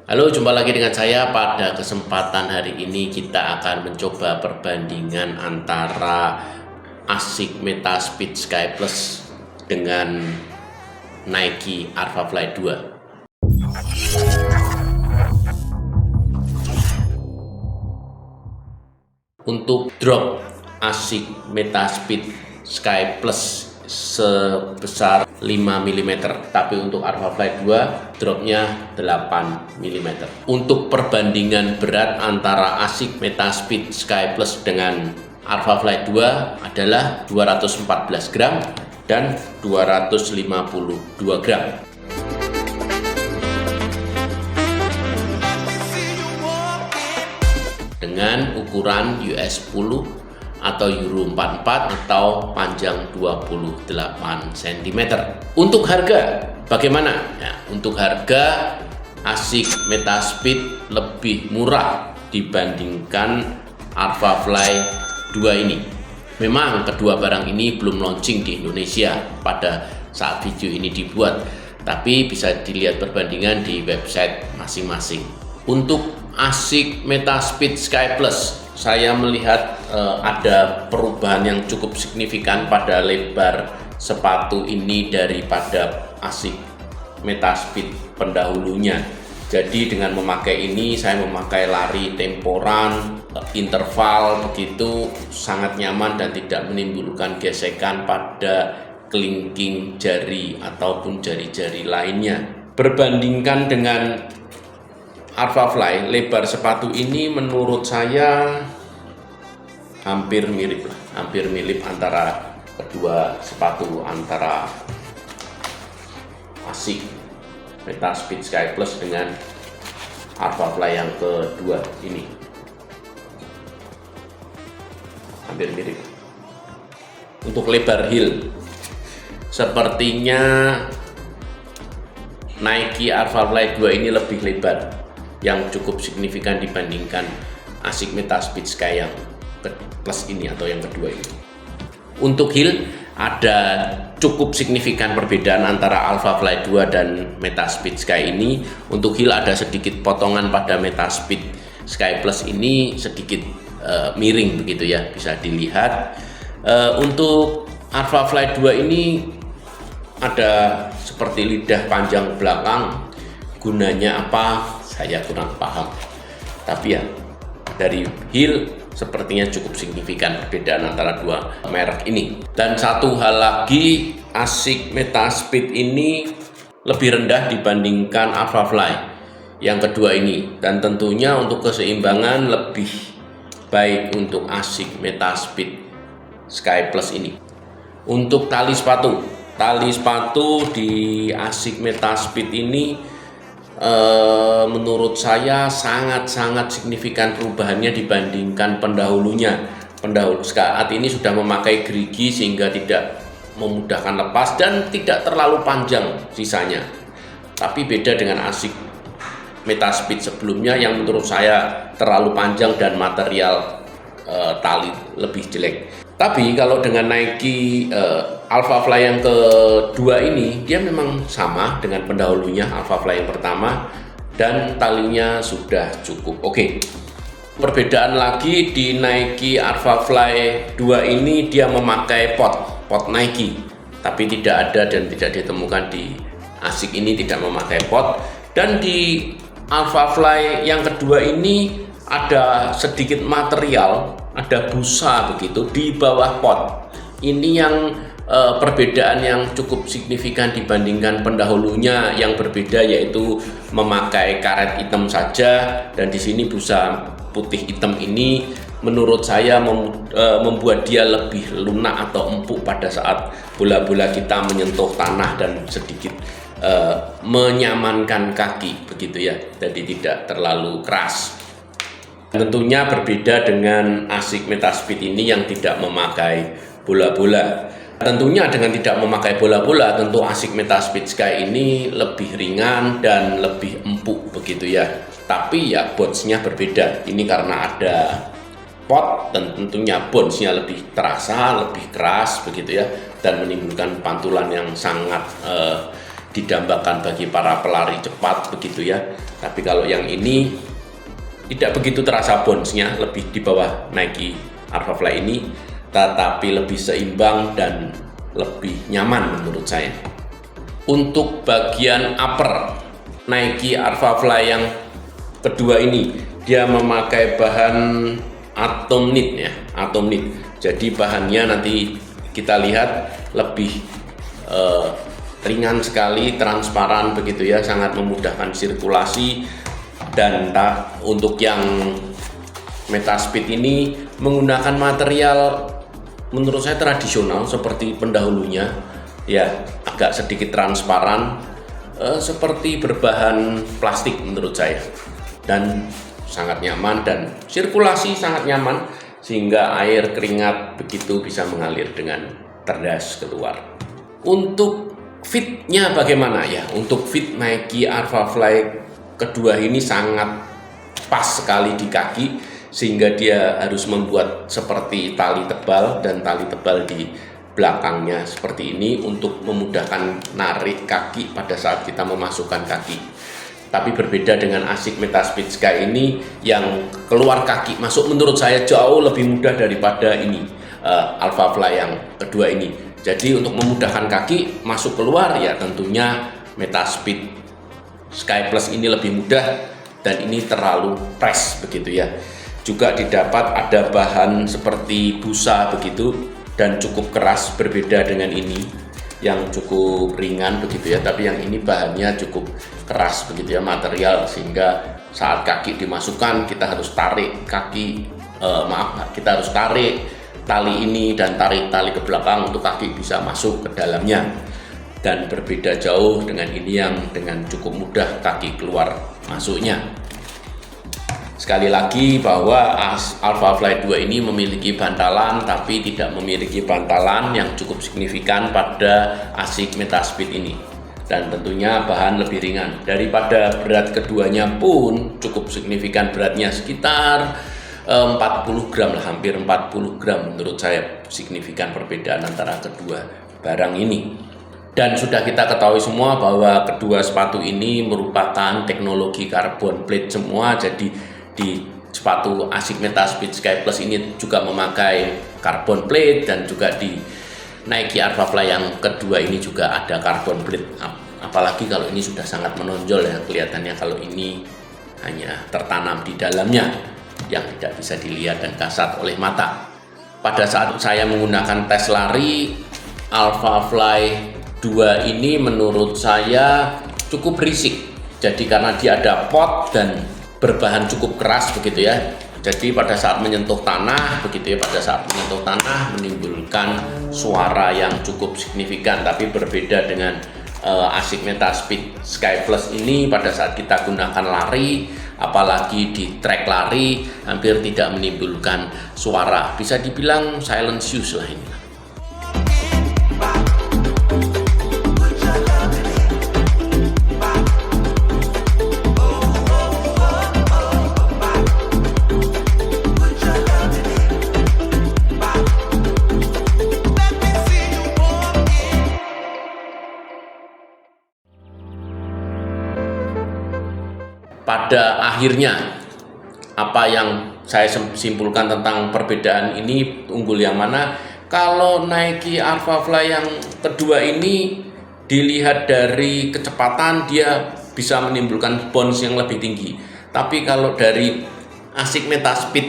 Halo, jumpa lagi dengan saya. Pada kesempatan hari ini kita akan mencoba perbandingan antara ASICS Metaspeed Sky Plus dengan Nike Alphafly 2. Untuk drop ASICS Metaspeed Sky Plus sebesar 5 mm, tapi untuk Alphafly 2 dropnya 8 mm. Untuk perbandingan berat antara ASICS Metaspeed Sky Plus dengan Alphafly 2 adalah 214 gram dan 252 gram. Dengan ukuran US 10 atau Euro 44 atau panjang 28 cm. Untuk harga bagaimana? Ya, untuk harga ASICS Metaspeed lebih murah dibandingkan Alphafly 2 ini. Memang kedua barang ini belum launching di Indonesia pada saat video ini dibuat, tapi bisa dilihat perbandingan di website masing-masing. Untuk ASICS Metaspeed Sky Plus, saya melihat ada perubahan yang cukup signifikan pada lebar sepatu ini daripada ASICS Metaspeed pendahulunya. Jadi dengan memakai ini saya memakai lari temporan, interval begitu sangat nyaman dan tidak menimbulkan gesekan pada kelingking jari ataupun jari-jari lainnya. Berbandingkan dengan Alphafly, lebar sepatu ini menurut saya hampir mirip antara kedua sepatu, antara ASICS Metaspeed Sky Plus dengan Alphafly yang kedua ini. Hampir mirip. Untuk lebar heel, sepertinya Nike Alphafly 2 ini lebih lebar, yang cukup signifikan dibandingkan ASICS Metaspeed Sky yang plus ini atau yang kedua ini. Untuk heel ada cukup signifikan perbedaan antara Alphafly 2 dan Metaspeed Sky ini. Untuk heel ada sedikit potongan pada Metaspeed Sky Plus ini, sedikit miring begitu ya, bisa dilihat. Untuk Alphafly 2 ini ada seperti lidah panjang belakang, gunanya apa saya kurang paham, tapi ya dari heel sepertinya cukup signifikan perbedaan antara dua merek ini. Dan satu hal lagi, ASICS Metaspeed ini lebih rendah dibandingkan Alphafly yang kedua ini, dan tentunya untuk keseimbangan lebih baik untuk ASICS Metaspeed Sky Plus ini. Untuk tali sepatu di ASICS Metaspeed ini menurut saya sangat-sangat signifikan perubahannya dibandingkan pendahulunya. Pendahulu saat ini sudah memakai gerigi sehingga tidak memudahkan lepas dan tidak terlalu panjang sisanya. Tapi beda dengan ASICS Metaspeed sebelumnya yang menurut saya terlalu panjang dan material tali lebih jelek. Tapi kalau dengan Nike Alphafly yang kedua ini, dia memang sama dengan pendahulunya Alphafly yang pertama dan talinya sudah cukup oke. Perbedaan lagi di Nike Alphafly 2 ini, dia memakai pot Nike, tapi tidak ada dan tidak ditemukan di ASICS ini, tidak memakai pot. Dan di Alphafly yang kedua ini ada sedikit material, ada busa begitu di bawah pot. Ini yang perbedaan yang cukup signifikan dibandingkan pendahulunya yang berbeda, yaitu memakai karet hitam saja, dan di sini busa putih hitam ini menurut saya membuat dia lebih lunak atau empuk pada saat bola-bola kita menyentuh tanah dan sedikit menyamankan kaki begitu ya, jadi tidak terlalu keras. Tentunya berbeda dengan ASICS Metaspeed ini yang tidak memakai bola-bola. Tentunya dengan tidak memakai bola-bola, tentu ASICS Metaspeed Sky ini lebih ringan dan lebih empuk begitu ya. Tapi ya bounce-nya berbeda. Ini karena ada pot dan tentunya bounce-nya lebih terasa, lebih keras begitu ya, dan menimbulkan pantulan yang sangat didambakan bagi para pelari cepat begitu ya. Tapi kalau yang ini tidak begitu terasa bounce-nya, lebih di bawah Nike Alphafly ini, tetapi lebih seimbang dan lebih nyaman menurut saya. Untuk bagian upper Nike Alphafly yang kedua ini, dia memakai bahan Atom Knit ya, Atom Knit. Jadi bahannya nanti kita lihat lebih ringan sekali, transparan begitu ya, sangat memudahkan sirkulasi. Dan untuk yang Metaspeed ini menggunakan material menurut saya tradisional seperti pendahulunya ya, agak sedikit transparan, seperti berbahan plastik menurut saya, dan sangat nyaman dan sirkulasi sangat nyaman sehingga air keringat begitu bisa mengalir dengan cerdas keluar. Untuk fitnya bagaimana ya? Untuk fit Nike Alphafly kedua ini sangat pas sekali di kaki, sehingga dia harus membuat seperti tali tebal, dan tali tebal di belakangnya seperti ini untuk memudahkan narik kaki pada saat kita memasukkan kaki. Tapi berbeda dengan Asics Metaspeed Sky ini yang keluar kaki masuk, menurut saya jauh lebih mudah daripada ini Alphafly yang kedua ini. Jadi untuk memudahkan kaki masuk keluar ya tentunya Metaspeed Sky Plus ini lebih mudah, dan ini terlalu press begitu ya. Juga didapat ada bahan seperti busa begitu dan cukup keras, berbeda dengan ini yang cukup ringan begitu ya, tapi yang ini bahannya cukup keras begitu ya, material, sehingga saat kaki dimasukkan kita harus tarik kaki, kita harus tarik tali ini dan tarik tali ke belakang untuk kaki bisa masuk ke dalamnya. Dan berbeda jauh dengan ini yang dengan cukup mudah kaki keluar masuknya. Sekali lagi bahwa Alphafly 2 ini memiliki bantalan, tapi tidak memiliki bantalan yang cukup signifikan pada Asics Metaspeed ini. Dan tentunya bahan lebih ringan. Daripada berat keduanya pun cukup signifikan, beratnya sekitar 40 gram lah, hampir 40 gram menurut saya signifikan perbedaan antara kedua barang ini. Dan sudah kita ketahui semua bahwa kedua sepatu ini merupakan teknologi carbon plate semua. Jadi di sepatu Asics Metaspeed Sky Plus ini juga memakai carbon plate, dan juga di Nike Alphafly yang kedua ini juga ada carbon plate. Apalagi kalau ini sudah sangat menonjol ya kelihatannya, kalau ini hanya tertanam di dalamnya yang tidak bisa dilihat dan kasat oleh mata. Pada saat saya menggunakan tes lari, Alphafly 2 ini menurut saya cukup berisik. Jadi karena dia ada pot dan berbahan cukup keras begitu ya. Jadi pada saat menyentuh tanah begitu ya, pada saat menyentuh tanah menimbulkan suara yang cukup signifikan. Tapi berbeda dengan Asics Metaspeed Sky Plus ini, pada saat kita gunakan lari, apalagi di track lari, hampir tidak menimbulkan suara. Bisa dibilang silencious lah ini. Pada akhirnya, apa yang saya simpulkan tentang perbedaan ini unggul yang mana? Kalau Nike Alphafly yang kedua ini dilihat dari kecepatan, dia bisa menimbulkan bounce yang lebih tinggi. Tapi kalau dari Asics Metaspeed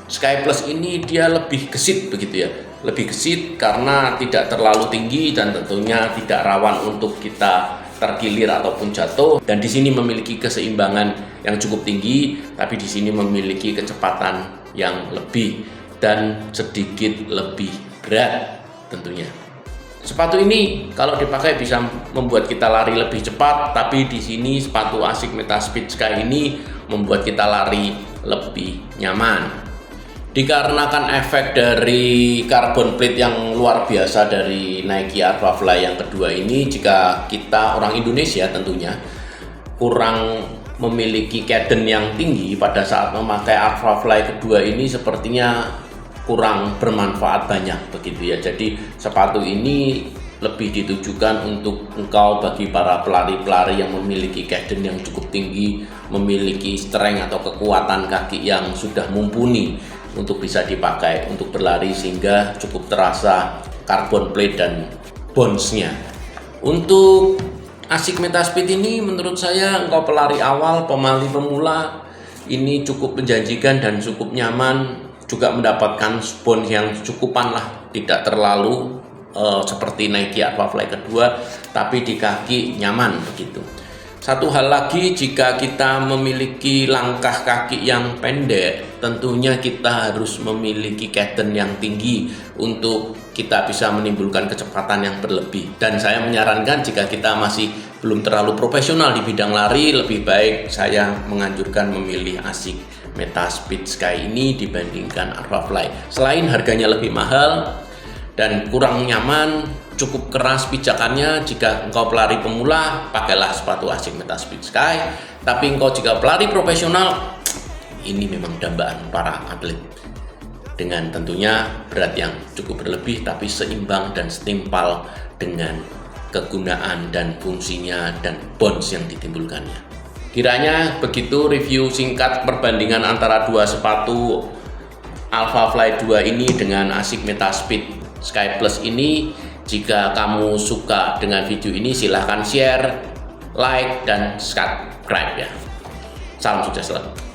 Sky Plus ini dia lebih gesit begitu ya, lebih gesit karena tidak terlalu tinggi dan tentunya tidak rawan untuk kita terkilir ataupun jatuh. Dan di sini memiliki keseimbangan yang cukup tinggi, tapi di sini memiliki kecepatan yang lebih dan sedikit lebih berat tentunya. Sepatu ini kalau dipakai bisa membuat kita lari lebih cepat, tapi di sini sepatu Asics Metaspeed Sky ini membuat kita lari lebih nyaman. Dikarenakan efek dari carbon plate yang luar biasa dari Nike Alphafly yang kedua ini, jika kita orang Indonesia tentunya kurang memiliki cadence yang tinggi pada saat memakai Alphafly kedua ini, sepertinya kurang bermanfaat banyak begitu ya. Jadi sepatu ini lebih ditujukan untuk engkau bagi para pelari-pelari yang memiliki cadence yang cukup tinggi, memiliki strength atau kekuatan kaki yang sudah mumpuni untuk bisa dipakai untuk berlari sehingga cukup terasa carbon plate dan bones-nya. Untuk ASICS Metaspeed ini menurut saya engkau pelari awal, pemali pemula, ini cukup menjanjikan dan cukup nyaman, juga mendapatkan bones yang cukupan lah, tidak terlalu seperti Nike Alphafly kedua, tapi di kaki nyaman begitu. Satu hal lagi, jika kita memiliki langkah kaki yang pendek, tentunya kita harus memiliki cadence yang tinggi untuk kita bisa menimbulkan kecepatan yang berlebih. Dan saya menyarankan jika kita masih belum terlalu profesional di bidang lari, lebih baik saya menganjurkan memilih ASICS Metaspeed Sky ini dibandingkan Alphafly. Selain harganya lebih mahal dan kurang nyaman, cukup keras pijakannya, jika engkau pelari pemula, pakailah sepatu ASICS Metaspeed Sky. Tapi engkau jika pelari profesional, ini memang dambaan para atlet. Dengan tentunya berat yang cukup berlebih, tapi seimbang dan setimpal dengan kegunaan dan fungsinya dan bones yang ditimbulkannya. Kiranya begitu review singkat perbandingan antara dua sepatu Alphafly 2 ini dengan ASICS Metaspeed Sky Plus ini. Jika kamu suka dengan video ini, silahkan share, like, dan subscribe ya. Salam sukses selalu.